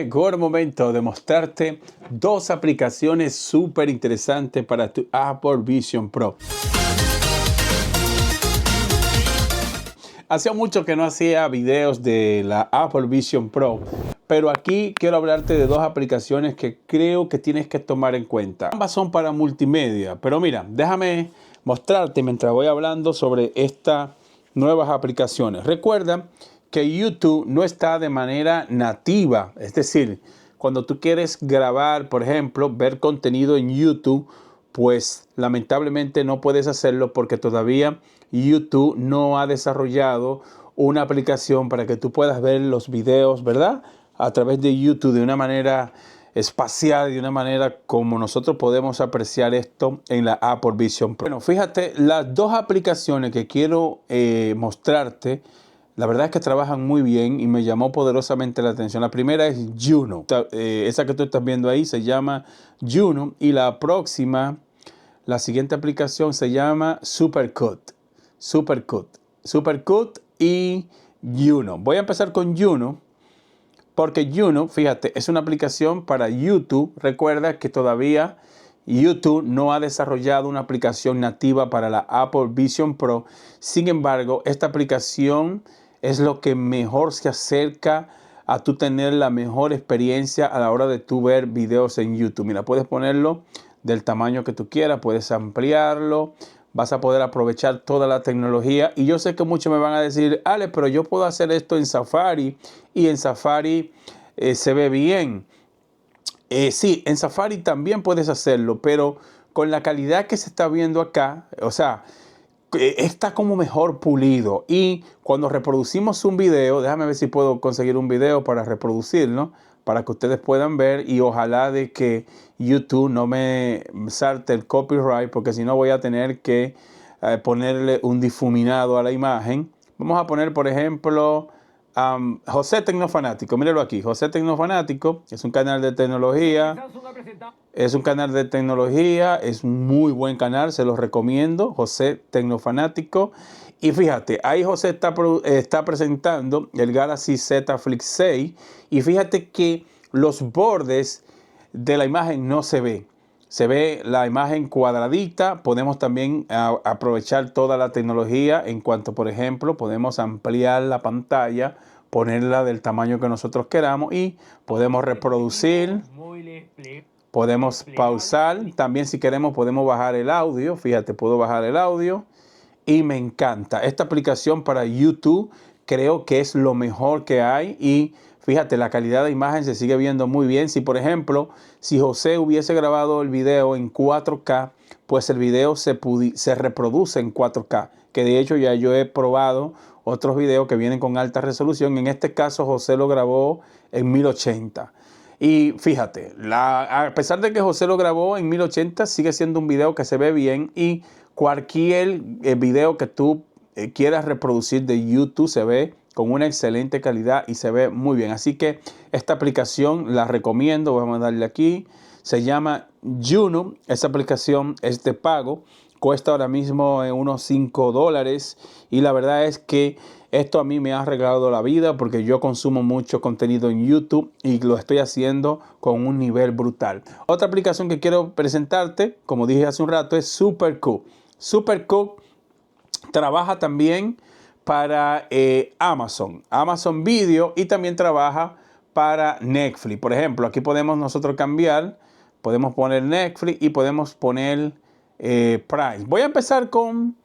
Llegó el momento de mostrarte dos aplicaciones súper interesantes para tu Apple Vision Pro. Hacía mucho que no hacía videos de la Apple Vision Pro, pero aquí quiero hablarte de dos aplicaciones que creo que tienes que tomar en cuenta. Ambas son para multimedia, pero mira, déjame mostrarte mientras voy hablando sobre estas nuevas aplicaciones. Recuerda que YouTube no está de manera nativa, es decir, cuando tú quieres grabar, por ejemplo, ver contenido en YouTube, pues lamentablemente no puedes hacerlo porque todavía YouTube no ha desarrollado una aplicación para que tú puedas ver los videos, ¿verdad? A través de YouTube de una manera espacial, de una manera como nosotros podemos apreciar esto en la Apple Vision Pro. Bueno, fíjate, las dos aplicaciones que quiero mostrarte, la verdad es que trabajan muy bien y me llamó poderosamente la atención. La primera es Juno. Esa que tú estás viendo ahí se llama Juno. Y la próxima, la siguiente aplicación se llama Supercut. Supercut y Juno. Voy a empezar con Juno porque Juno, fíjate, es una aplicación para YouTube. Recuerda que todavía YouTube no ha desarrollado una aplicación nativa para la Apple Vision Pro. Sin embargo, esta aplicación es lo que mejor se acerca a tú tener la mejor experiencia a la hora de tú ver videos en YouTube. Mira, puedes ponerlo del tamaño que tú quieras, puedes ampliarlo, vas a poder aprovechar toda la tecnología. Y yo sé que muchos me van a decir, Ale, pero yo puedo hacer esto en Safari y en Safari se ve bien. Sí, en Safari también puedes hacerlo, pero con la calidad que se está viendo acá, o sea, está como mejor pulido. Y cuando reproducimos un video, déjame ver si puedo conseguir un video para reproducirlo, para que ustedes puedan ver, y ojalá de que YouTube no me salte el copyright, porque si no voy a tener que ponerle un difuminado a la imagen. Vamos a poner, por ejemplo, José Tecnofanático. Míralo aquí, José Tecnofanático. Es un canal de tecnología. Es un canal de tecnología, es un muy buen canal, se los recomiendo, José Tecnofanático. Y fíjate, ahí José está presentando el Galaxy Z Flip 6 y fíjate que los bordes de la imagen no se ve. Se ve la imagen cuadradita. Podemos también aprovechar toda la tecnología en cuanto, por ejemplo, podemos ampliar la pantalla, ponerla del tamaño que nosotros queramos y podemos reproducir. Podemos pausar. También si queremos podemos bajar el audio. Fíjate, puedo bajar el audio. Y me encanta. Esta aplicación para YouTube creo que es lo mejor que hay. Y fíjate, la calidad de imagen se sigue viendo muy bien. Si por ejemplo, si José hubiese grabado el video en 4K, pues el video se reproduce en 4K. Que de hecho ya yo he probado otros videos que vienen con alta resolución. En este caso José lo grabó en 1080. Y fíjate, a pesar de que José lo grabó en 1080, sigue siendo un video que se ve bien y cualquier video que tú quieras reproducir de YouTube se ve con una excelente calidad y se ve muy bien. Así que esta aplicación la recomiendo, vamos a darle aquí, se llama Juno, esta aplicación es de pago, cuesta ahora mismo unos $5 y la verdad es que esto a mí me ha regalado la vida porque yo consumo mucho contenido en YouTube y lo estoy haciendo con un nivel brutal. Otra aplicación que quiero presentarte, como dije hace un rato, es Supercut. Supercut trabaja también para Amazon Video y también trabaja para Netflix. Por ejemplo, aquí podemos nosotros cambiar, podemos poner Netflix y podemos poner Prime. Voy a empezar con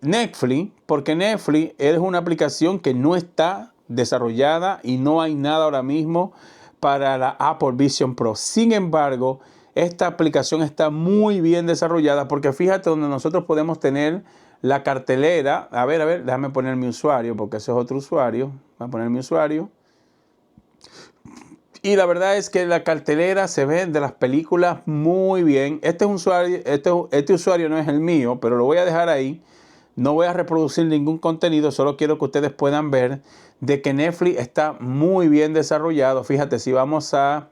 Netflix, porque Netflix es una aplicación que no está desarrollada y no hay nada ahora mismo para la Apple Vision Pro. Sin embargo, esta aplicación está muy bien desarrollada porque fíjate donde nosotros podemos tener la cartelera. A ver, déjame poner mi usuario porque ese es otro usuario. Voy a poner mi usuario. Y la verdad es que la cartelera se ve de las películas muy bien. Este usuario no es el mío, pero lo voy a dejar ahí. No voy a reproducir ningún contenido, solo quiero que ustedes puedan ver de que Netflix está muy bien desarrollado. Fíjate, si vamos a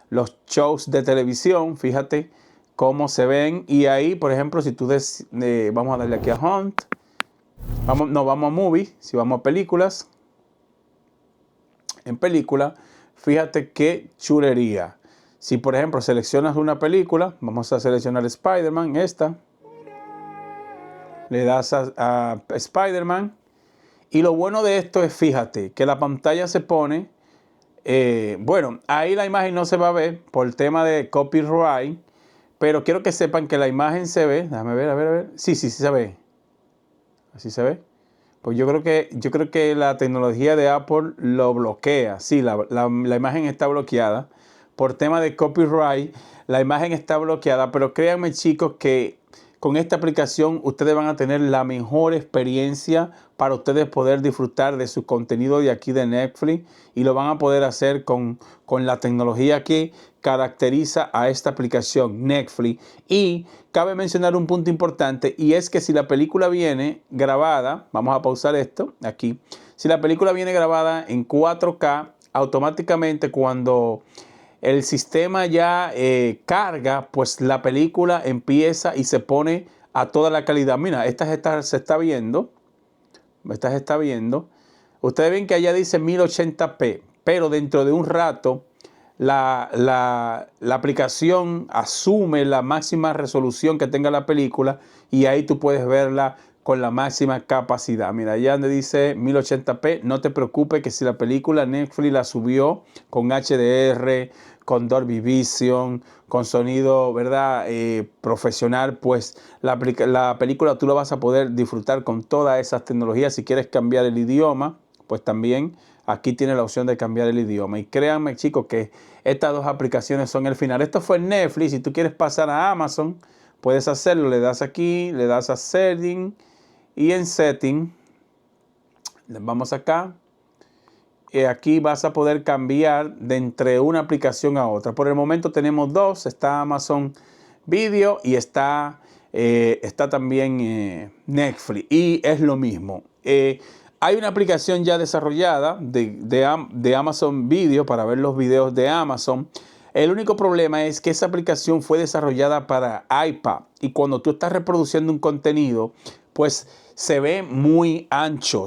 los shows de televisión, fíjate cómo se ven. Y ahí, por ejemplo, si tú vamos a darle aquí a Hunt. Vamos a Movie, si vamos a películas. En película, Fíjate qué chulería. Si por ejemplo seleccionas una película, vamos a seleccionar Spider-Man, esta. Le das a Spider-Man. Y lo bueno de esto es, fíjate, que la pantalla se pone, bueno, ahí la imagen no se va a ver por el tema de copyright, pero quiero que sepan que la imagen se ve. Déjame ver, a ver, a ver. Sí, sí, sí se ve. Así se ve. Pues yo creo que la tecnología de Apple lo bloquea. Sí, la imagen está bloqueada. Por tema de copyright, la imagen está bloqueada. Pero créanme, chicos, que con esta aplicación ustedes van a tener la mejor experiencia para ustedes poder disfrutar de su contenido de aquí de Netflix. Y lo van a poder hacer con la tecnología que caracteriza a esta aplicación Netflix. Y cabe mencionar un punto importante, y es que si la película viene grabada, vamos a pausar esto aquí, si la película viene grabada en 4K, automáticamente cuando el sistema ya carga, pues la película empieza y se pone a toda la calidad. Mira, se está viendo. Esta se está viendo. Ustedes ven que allá dice 1080p, pero dentro de un rato la aplicación asume la máxima resolución que tenga la película y ahí tú puedes verla con la máxima capacidad. Mira, allá donde dice 1080p, no te preocupes que si la película Netflix la subió con HDR, con Dolby Vision, con sonido, ¿verdad? Profesional, pues la película tú la vas a poder disfrutar con todas esas tecnologías. Si quieres cambiar el idioma, pues también aquí tiene la opción de cambiar el idioma. Y créanme, chicos, que estas dos aplicaciones son el final. Esto fue Netflix. Si tú quieres pasar a Amazon, puedes hacerlo. Le das aquí, le das a Setting y en Setting, vamos acá. Aquí vas a poder cambiar de entre una aplicación a otra. Por el momento tenemos dos. Está Amazon Video y está también Netflix. Y es lo mismo. Hay una aplicación ya desarrollada de Amazon Video para ver los videos de Amazon. El único problema es que esa aplicación fue desarrollada para iPad. Y cuando tú estás reproduciendo un contenido, pues se ve muy ancho.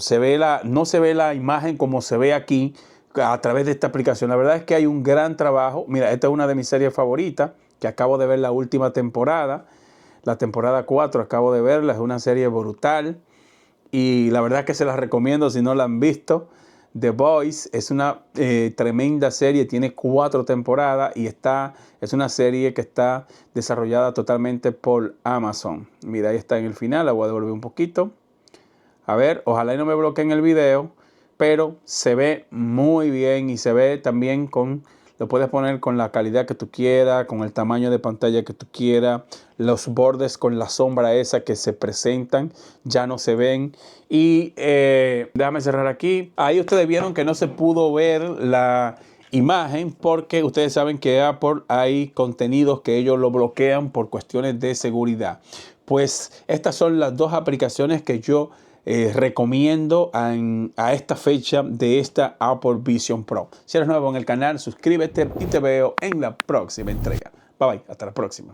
No se ve la imagen como se ve aquí a través de esta aplicación. La verdad es que hay un gran trabajo. Mira, esta es una de mis series favoritas, que acabo de ver la última temporada. La temporada 4 acabo de verla. Es una serie brutal. Y la verdad es que se las recomiendo si no la han visto. The Boys es una tremenda serie, tiene 4 temporadas y es una serie que está desarrollada totalmente por Amazon. Mira, ahí está en el final, la voy a devolver un poquito. A ver, ojalá y no me bloqueen el video, pero se ve muy bien y se ve también lo puedes poner con la calidad que tú quieras, con el tamaño de pantalla que tú quieras. Los bordes con la sombra esa que se presentan ya no se ven. Y déjame cerrar aquí. Ahí ustedes vieron que no se pudo ver la imagen porque ustedes saben que Apple hay contenidos que ellos lo bloquean por cuestiones de seguridad. Pues estas son las dos aplicaciones que yo recomiendo a esta fecha de esta Apple Vision Pro. Si eres nuevo en el canal, suscríbete y te veo en la próxima entrega. Bye bye, hasta la próxima.